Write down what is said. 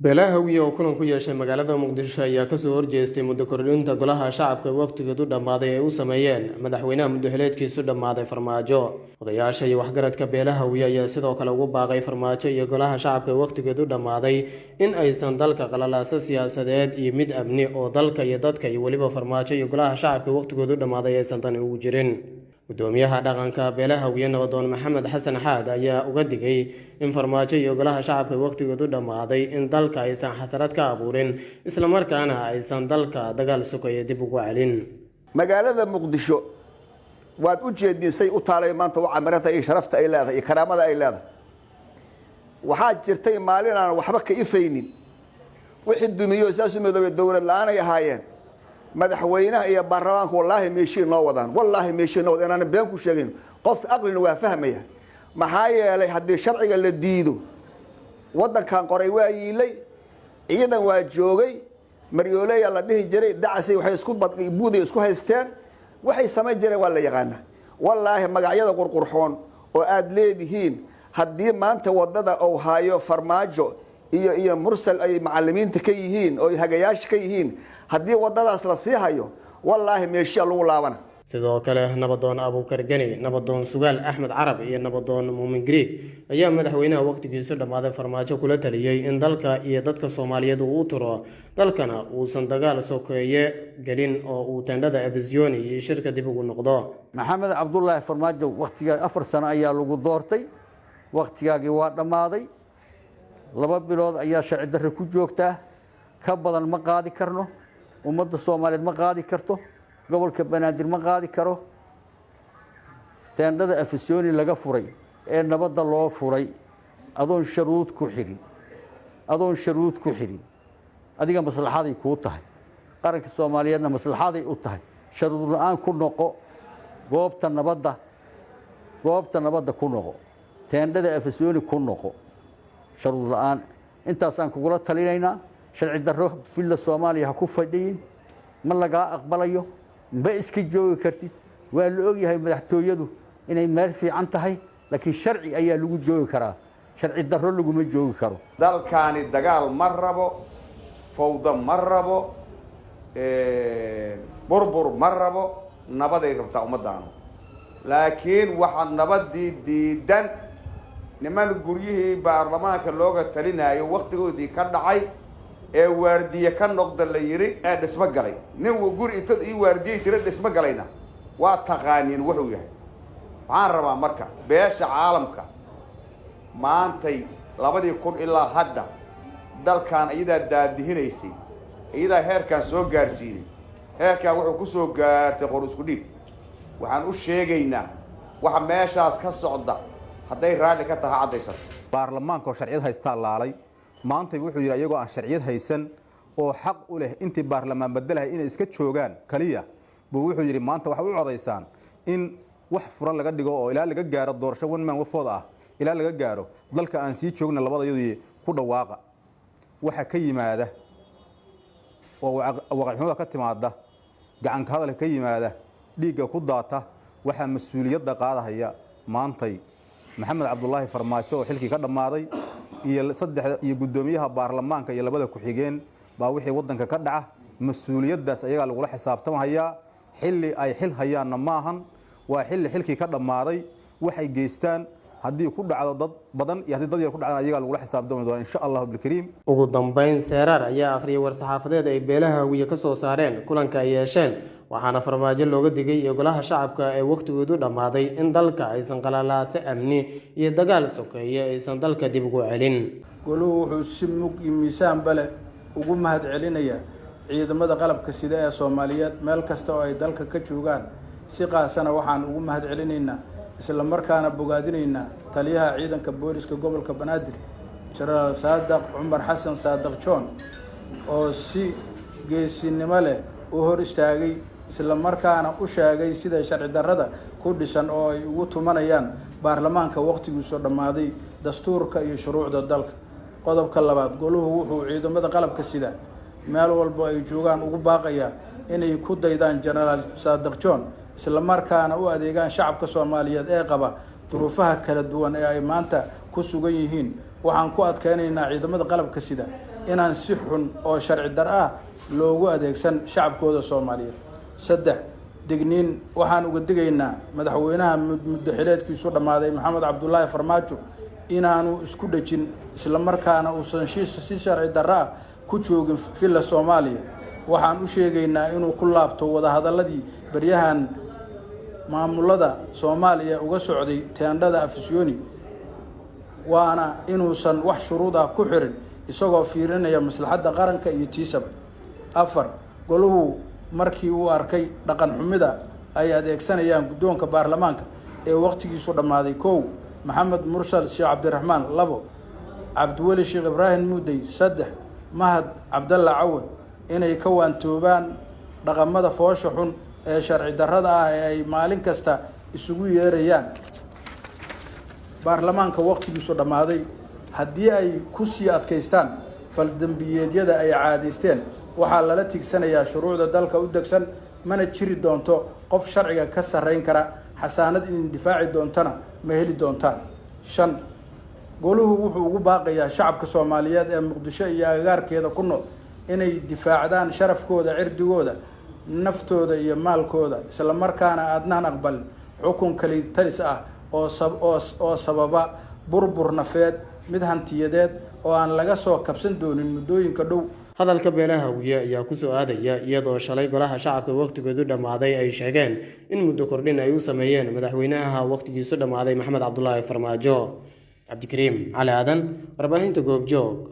beelahawiye oo kulan ku yeeshay magaalada muqdisho ayaa kasoo horjeestay muddo kordhinta golaha shacabka waqtigeedu dhammaaday ay u sameeyeen madaxweynaha muddaxileedkiisu dhammaaday farmaajo. odayaasha iyo waxgaradka beelahawiye ayaa sidoo kale ugu baaqay farmaajo iyo golaha shacabka waqtigeedu dhammaaday in aysan dalka qalalaasa siyaasadeed iyo mid amni oo dalka iyo dadka iyo weliba farmaajo iyo golaha shacabka waqtigeedu dhammaaday aysan tani ugu jirin. gudoomiyaha dhaqanka beelahawiye nabadoon maxamed xasan xaad ayaa uga digay in farmaajo iyo golaha shacabka waqtigeedu dhammaaday in dalka aysan xasarad ka abuurin isla markaana aysan dalka dagaal sukaya dib ugu celin. magaalada muqdisho waad u jeedisay u taalay maanta waxa maranta ay sharafta ay leedahay iyo karaamada ay leedahay. waxaa jirtay maalin aan waxba ka ifaynin wixii dumiyo saasu midowga dawlad la'aan ay ahaayeen madaxweynaha iyo baarlamaanka wallahi meeshii noo wadaan inaan been ku sheegin qof aqlina waa fahmaya maxaa yeelay haddii sharciga la diido wadankan qoray waa yiilay ciidan waa joogay maryoolaya la dhihi jiray dacasay waxay isku buuday isku haysteen waxay sameyn jireen waa la yaqaana wallahi magacyada qurqurxoon oo aad leedihiin haddii maanta wadada oo haayo farmaajo iyo mursal ay macallimiinta ka yihiin oo hagayaasha ka yihiin haddii wadadaas la sii hayo wallahi meeshii lagu laabana. sidoo kale nabadoon abuukar gani nabadoon sugaal axmed carab iyo nabadoon muumin griig ayaa madaxweynaha waqtigiisu dhammaaday farmaajo kula taliyay in dalka iyo dadka Soomaaliyeed uu turo dalkana uusan dagaal sokeeye gelin oo uu tandhada afisioni iyo shirka dib ugu noqdo. maxamed cabdullaahi farmaajo waqtiga 4 sano ayaa lagu doortay waqtigaagii waa dhammaaday 2 bilood ayaa sharci darro ku joogtaa ka badan ma qaadi karno ummadda Soomaaliyeed ma qaadi karto gobolka banaadir ma qaadi karo teendhada afisioni laga furay ee nabadda loo furay adoon sharuud ku xirin adiga maslaxaday ku tahay qaranka Soomaaliyeedna maslaxaday u tahay sharuud la'aan ku noqo goobta nabadda ku noqo teendhada afisioni ku noqo sharuud la'aan intaas aan kugula talinaynaa sharci darro filla Soomaaliya ha ku fadhiyin ma laga aqbalayo ma iska joogi kartid waa la og yahay madaxtooyadu inay meel fiican tahay laakiin sharci ayaa lagu joogi karaa sharci darro lagu ma joogi karo. dalkaani dagaal ma rabo fawda ma rabo burbur ma rabo nabaday rabtaa ummadaanu laakiin waxa nabadii diidan niman guryihii baarlamaanka looga talinayo waqtigoodii ka dhacay ee waardiye ka noqda la yiri ee dhisma galay nin guri inta ii waardiyay tira dhisma galayna waa taqaaniin wuxuu yahay. waxaan rabaa marka beesha caalamka maantay 2000 ilaa hadda dalkan iyadaa daadihinaysay iyadaa heerkan soo gaarsiinay heerkan wuxuu ku soo gaartay qor isku dhiib. waxaan u sheegaynaa waxa meeshaas ka socda hadday raali ka tahay cadaysan baarlamaanka oo sharciyad haysta laalay maanta wuxuu yiri ayagoo aan sharciyad haysan oo xaq u leh intii baarlamaan bedelahay inay iska joogaan kaliya buu wuxuu yiri maanta waxa u codeysaan in wax furan laga dhigo oo ilaa laga gaaro doorasho one man wafood ah ilaa laga gaaro dalka aan sii joogna labadayadii ku dhawaaqa waxa ka yimaada oo waqooyiga ka timaada gacan ka hadal ka yimaada dhiiga ku daata waxa mas'uuliyadda qaadahaya maantay maxamed cabdullaahi farmaajo oo xilkii ka dhammaaday iyo gudoomiyaha baarlamaanka iyo labada ku xigeen baa wixii wadanka ka dhaca mas'uuliyadaas ayaga lagu xisaabtamayaa xilli ay xil hayaana maahan waa xilkii ka dhammaaday waxay geystaan haddii ku dhacdo dad badan iyo haddii dad yar ku dhacaan ayaga lagu xisaabtami doona insha Allah bil kariim. ugu dambeyn Seeraar ayaa akhriyay war-saxaafadeed ay beelahawiye ka soo saareen kulanka ay yeesheen waxaana farmaajo looga digay iyo golaha shacabka ee waqtigeedu dhammaaday in dalka aysan qalalaase amni iyo dagaal sokeeye aysan dalka dib ugu celin. goluhu wuxuu si mug miisaan bale ugu mahad celinayaa ciidamada qalabka sida ee Soomaaliyeed meel kasta oo ay dalka ka joogaan si qaasana waxaan ugu mahad celinaynaa isla markaana bogaadinaynaa taliyaha ciidanka booliska gobolka Banaadir General Saadaq Umar Xasan Saadaq John oo si geesinimo leh u hor istaagay isla markaana u sheegay sida sharci darrada ku dhisan oo ay ugu tumanayaan baarlamaanka waqtigiisu dhammaaday dastuurka iyo shuruucda dalka. qodobka labaad goluhu wuxuu ciidamada qalabka sida meel walba ay joogaan ugu baaqayaa inay ku daydaan General Saadaq John isla markaana u adeegaan shacabka Soomaaliyeed ee qaba duruufaha kala duwan ee ay maanta ku sugan yihiin. waxaan ku adkeynaynaa ciidamada qalabka sida inaan si xun oo sharci dar ah loogu adeegsan shacabkooda Soomaaliyeed. 3 digniin waxaan uga digaynaa madaxweynaha muddaxileedkiisu dhammaaday Maxamed Cabdullaahi Farmaajo inaanu isku dhajin isla markaana uusan si sharci dar ah ku joogin filla Soomaaliya. waxaan u sheegaynaa inuu ku laabto wada hadaladii baryahan maamulada Soomaaliya uga socday teendhada Afisyooni, waana inuusan wax shuruud ah ku xirin isagoo fiirinaya maslaxadda qaranka iyo tiisaba. 4 goluhu markii uu arkay dhaqan xumida ay adeegsanayaan guddoonka baarlamaanka ee waqtigiisu dhammaaday 1 Maxamed Mursal Sheekh Cabdiraxmaan 2 Cabdiweli Sheekh Ibraahim Muudey 3 Mahad Cabdalla Cawad inay ka waantoobaan dhaqamada foosha xun ee sharci darrada ah ee ay maalin kasta isugu yeerayaan baarlamaanka waqtigiisu dhammaaday. haddii ay ku sii adkaystaan faldambiyeedyada ay caadaysteen waxaa lala tigsanayaa shuruucda dalka u degsan, mana jiri doonto qof sharciga ka sarreyn kara xasaanad idin difaaci doontana ma heli doontaan. 5 goluhu wuxuu ugu baaqayaa shacabka Soomaaliyeed ee Muqdisho iyo agagaarkeeda ku nool inay difaacdaan sharafkooda, cirdigooda, naftooda iyo maalkooda, isla markaana aadnaan aqbal xukun kali talis ah oo sababa burbur nafeed, mid hantiyadeed oo aan laga soo kabsan doonin muddooyinka dhow. hadalka beelaha Hawiye ayaa ku soo aadaya iyadoo shalay golaha shacabka waqtigoodu dhammaaday ay sheegeen in muddo kordhin ay u sameeyeen madaxweynaha waqtigiisu dhammaaday Maxamed Cabdullaahi Farmaajo. Cabdikariim Cali Aadan, warbaahinta Goobjoog.